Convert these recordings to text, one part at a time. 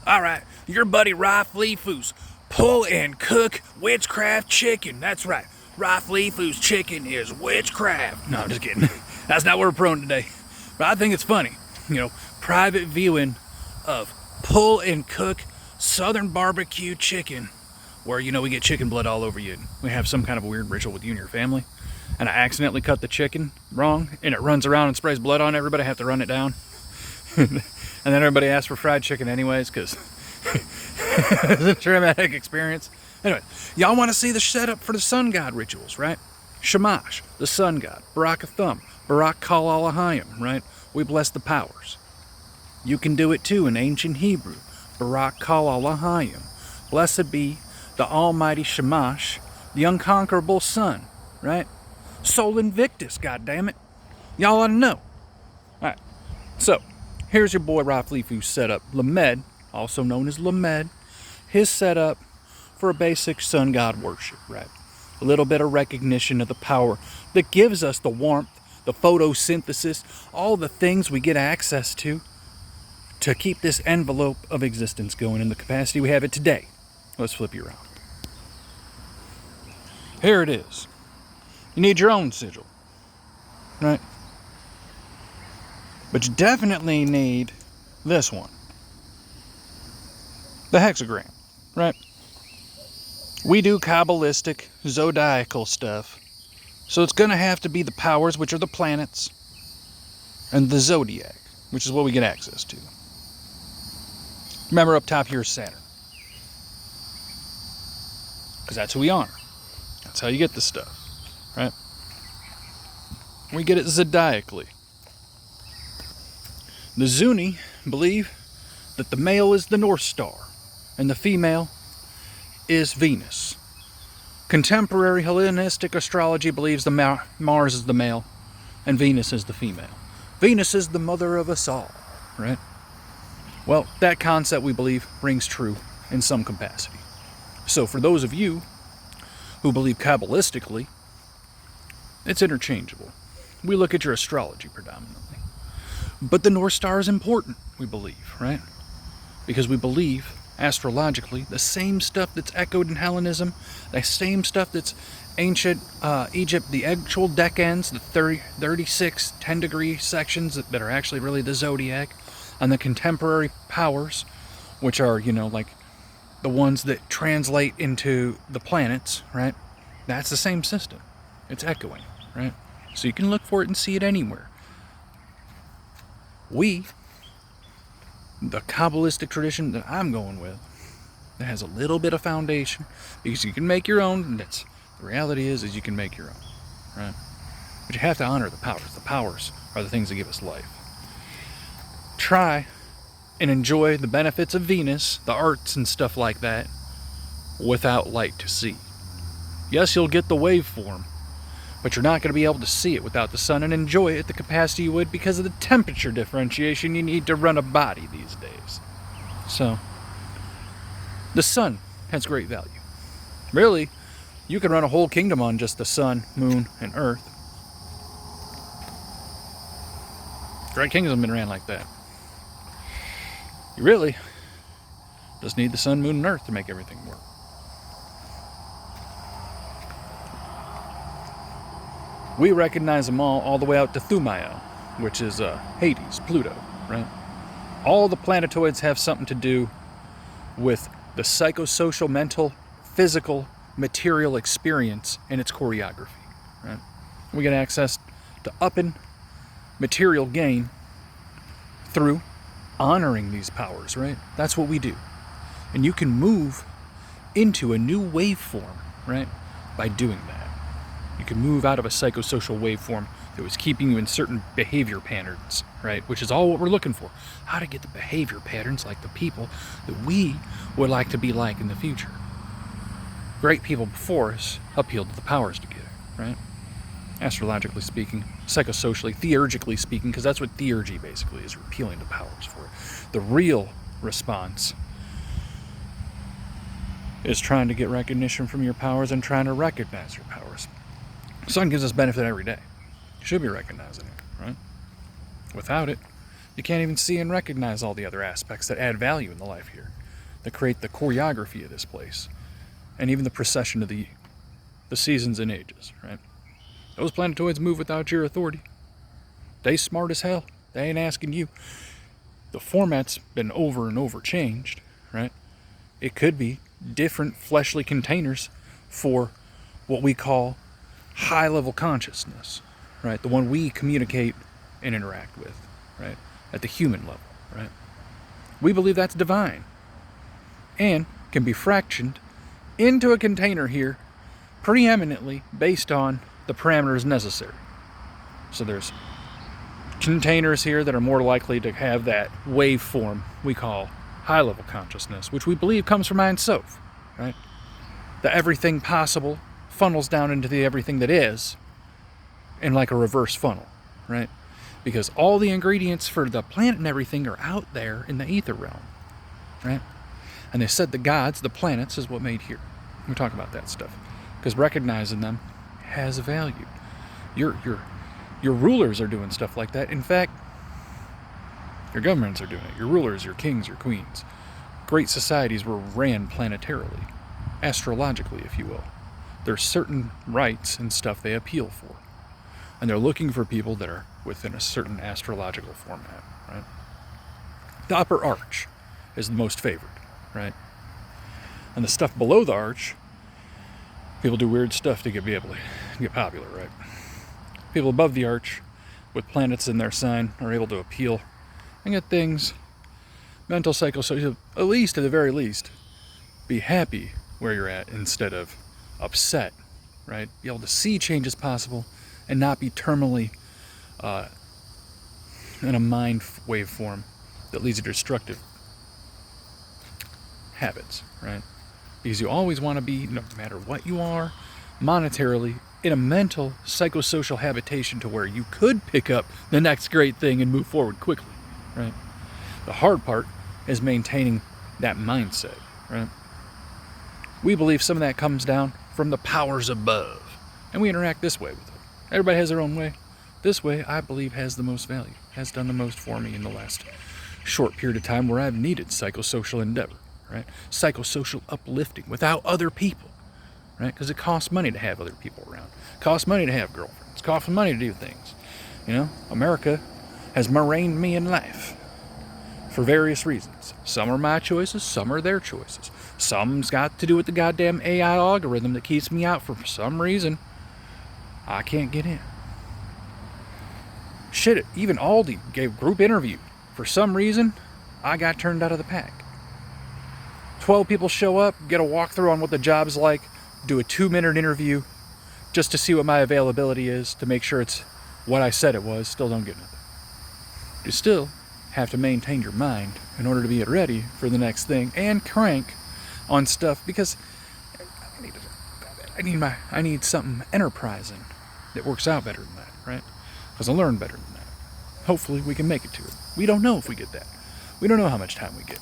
All right, your buddy Ralph Leafoo's pull and cook witchcraft chicken. That's right, Ralph Leafoo's chicken is witchcraft. No, I'm just kidding. That's not what we're promoting today. But I think it's funny, private viewing of pull and cook southern barbecue chicken, where we get chicken blood all over you. We have some kind of a weird ritual with you and your family, and I accidentally cut the chicken wrong, and it runs around and sprays blood on everybody. I have to run it down. And then everybody asks for fried chicken anyways, because it's a traumatic experience. Anyway, y'all want to see the setup for the sun god rituals, right? Shamash, the sun god. Barakathum, Barak Kal Alahayim, right? We bless the powers. You can do it too in ancient Hebrew. Barak Kal Alahayim. Blessed be the almighty Shamash, the unconquerable sun, right? Sol Invictus, goddammit. Y'all ought to know. Alright, so here's your boy Ralph Leafoo's setup. Lamed, also known as Lamed, his setup for a basic sun god worship, right? A little bit of recognition of the power that gives us the warmth, the photosynthesis, all the things we get access to keep this envelope of existence going in the capacity we have it today. Let's flip you around. Here it is. You need your own sigil, right? But you definitely need this one. The hexagram, right? We do Kabbalistic, zodiacal stuff. So it's going to have to be the powers, which are the planets, and the zodiac, which is what we get access to. Remember, up top here is Saturn. Because that's who we honor. That's how you get this stuff, right? We get it zodiacally. The Zuni believe that the male is the North Star and the female is Venus. Contemporary Hellenistic astrology believes the Mars is the male and Venus is the female. Venus is the mother of us all, right? Well, that concept, we believe, rings true in some capacity. So for those of you who believe Kabbalistically, it's interchangeable. We look at your astrology predominantly. But the North Star is important, we believe, right? Because we believe, astrologically, the same stuff that's echoed in Hellenism, the same stuff that's ancient Egypt, the actual decans, the 36 10-degree sections that are actually really the zodiac, and the contemporary powers, which are, like the ones that translate into the planets, right? That's the same system. It's echoing, right? So you can look for it and see it anywhere. The Kabbalistic tradition that I'm going with, that has a little bit of foundation, because you can make your own, and the reality is you can make your own, right? But you have to honor the powers. The powers are the things that give us life. Try and enjoy the benefits of Venus, the arts and stuff like that, without light to see. Yes, you'll get the waveform, but you're not going to be able to see it without the sun and enjoy it at the capacity you would because of the temperature differentiation you need to run a body these days. So, the sun has great value. Really, you can run a whole kingdom on just the sun, moon, and earth. Great kingdoms have been ran like that. You really just need the sun, moon, and earth to make everything work. We recognize them all the way out to Thumael, which is Hades, Pluto, right? All the planetoids have something to do with the psychosocial, mental, physical, material experience and its choreography, right? We get access to upping material gain through honoring these powers, right? That's what we do. And you can move into a new waveform, right, by doing that. You can move out of a psychosocial waveform that was keeping you in certain behavior patterns, right? Which is all what we're looking for. How to get the behavior patterns like the people that we would like to be like in the future. Great people before us appealed to the powers together, right? Astrologically speaking, psychosocially, theurgically speaking, because that's what theurgy basically is, appealing to powers for it. The real response is trying to get recognition from your powers and trying to recognize your powers. The sun gives us benefit every day. You should be recognizing it, right? Without it, you can't even see and recognize all the other aspects that add value in the life here. that create the choreography of this place, and even the procession of the seasons and ages, right? Those planetoids move without your authority. They smart as hell. They ain't asking you. The format's been over and over changed, right? It could be different fleshly containers for what we call high-level consciousness, right? The one we communicate and interact with, right? At the human level, right? We believe that's divine and can be fractioned into a container here preeminently based on the parameters necessary. So there's containers here that are more likely to have that waveform we call high-level consciousness, which we believe comes from Ein Sof, right? The everything possible funnels down into the everything that is in like a reverse funnel, right? Because all the ingredients for the planet and everything are out there in the ether realm, right? And they said the gods, the planets, is what made here. We talk about that stuff because recognizing them has a value. Your rulers are doing stuff like that. In fact, your governments are doing it. Your rulers, your kings, your queens. Great societies were ran planetarily, astrologically, if you will. There's certain rights and stuff they appeal for. And they're looking for people that are within a certain astrological format, right? The upper arch is the most favored, right? And the stuff below the arch, people do weird stuff to be able to get popular, right? People above the arch with planets in their sign are able to appeal and get things, mental, psychosocial, at least, at the very least, be happy where you're at instead of upset, right? Be able to see changes possible and not be terminally in a mind waveform that leads to destructive habits, right? Because you always want to be, no matter what you are, monetarily, in a mental, psychosocial habitation to where you could pick up the next great thing and move forward quickly, right? The hard part is maintaining that mindset, right? We believe some of that comes down from the powers above, and we interact this way with it. Everybody has their own way. This way, I believe, has the most value, has done the most for me in the last short period of time where I've needed psychosocial endeavor, right? Psychosocial uplifting without other people, right? Because it costs money to have other people around. It costs money to have girlfriends. It costs money to do things. You know, America has meringued me in life for various reasons. Some are my choices, some are their choices. Some's got to do with the goddamn AI algorithm that keeps me out for some reason. I can't get in. Shit, even Aldi gave a group interview. For some reason, I got turned out of the pack. 12 people show up, get a walkthrough on what the job's like, do a 2-minute interview just to see what my availability is, to make sure it's what I said it was. Still don't get nothing. You still have to maintain your mind in order to be ready for the next thing and crank on stuff, because I need something enterprising that works out better than that, right? Because I learn better than that. Hopefully we can make it to it. We don't know if we get that. We don't know how much time we get.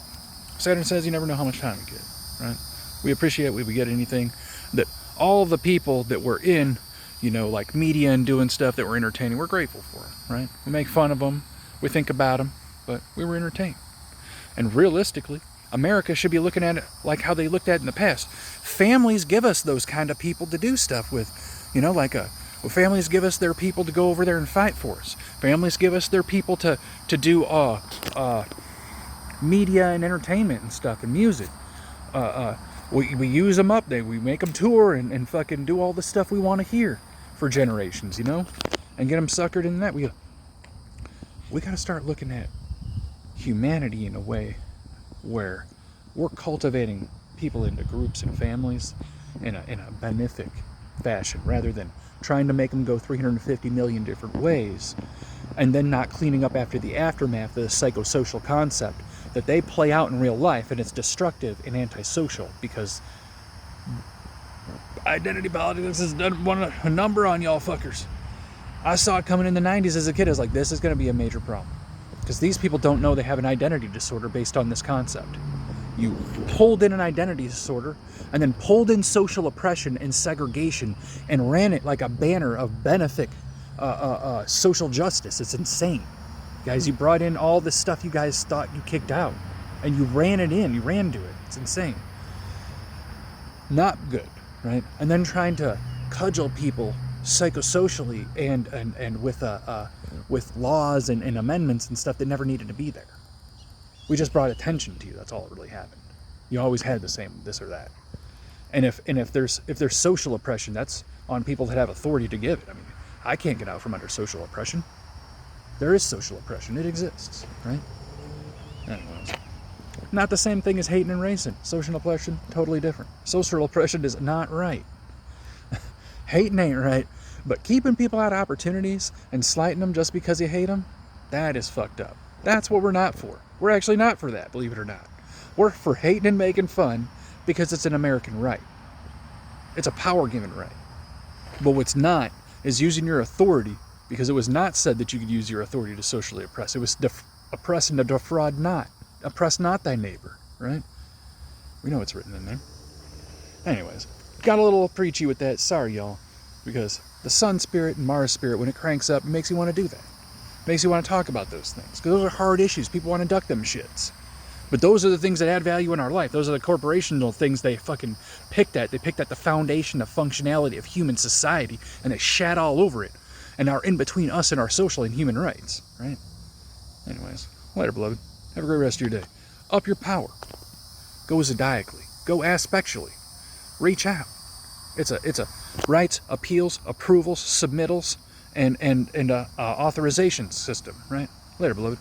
Saturn says you never know how much time we get, right? We appreciate when we get anything that all the people that were in, you know, like media and doing stuff that were entertaining, we're grateful for, right? We make fun of them, we think about them, but we were entertained. And realistically, America should be looking at it like how they looked at it in the past. Families give us those kind of people to do stuff with, you know, families give us their people to go over there and fight for us. Families give us their people to do media and entertainment and stuff and music. We use them up. We make them tour and fucking do all the stuff we want to hear for generations, you know, and get them suckered in that. We got to start looking at humanity in a way where we're cultivating people into groups and families in a benefic fashion, rather than trying to make them go 350 million different ways and then not cleaning up after the aftermath of the psychosocial concept that they play out in real life, and it's destructive and antisocial because identity politics has done a number on y'all fuckers. I saw it coming in the 90s as a kid. I was like, this is going to be a major problem because these people don't know they have an identity disorder based on this concept. You pulled in an identity disorder and then pulled in social oppression and segregation and ran it like a banner of benefic social justice. It's insane. Guys, you brought in all this stuff you guys thought you kicked out. and you ran it in. You ran to it. It's insane. Not good, right? And then trying to cudgel people psychosocially and with laws and amendments and stuff that never needed to be there. We just brought attention to you. That's all that really happened. You always had the same this or that. And if there's social oppression, that's on people that have authority to give it. I mean, I can't get out from under social oppression. There is social oppression. It exists, right? Anyways. Not the same thing as hating and racing. Social oppression, totally different. Social oppression is not right. Hating ain't right, but keeping people out of opportunities and slighting them just because you hate them, that is fucked up. That's what we're not for. We're actually not for that, believe it or not. We're for hating and making fun because it's an American right. It's a power-given right. But what's not is using your authority, because it was not said that you could use your authority to socially oppress. It was oppress and to defraud not. Oppress not thy neighbor, right? We know what's written in there. Anyways, got a little preachy with that. Sorry, y'all. Because the sun spirit and Mars spirit, when it cranks up, it makes you want to do that. It makes you want to talk about those things. Because those are hard issues. People want to duck them shits. But those are the things that add value in our life. Those are the corporational things they fucking picked at. They picked at the foundation of functionality of human society, and they shat all over it, and are in between us and our social and human rights, right? Anyways, later, beloved. Have a great rest of your day. Up your power. Go zodiacally. Go aspectually. Reach out. It's a rights, appeals, approvals, submittals, and authorization system, right? Later, beloved.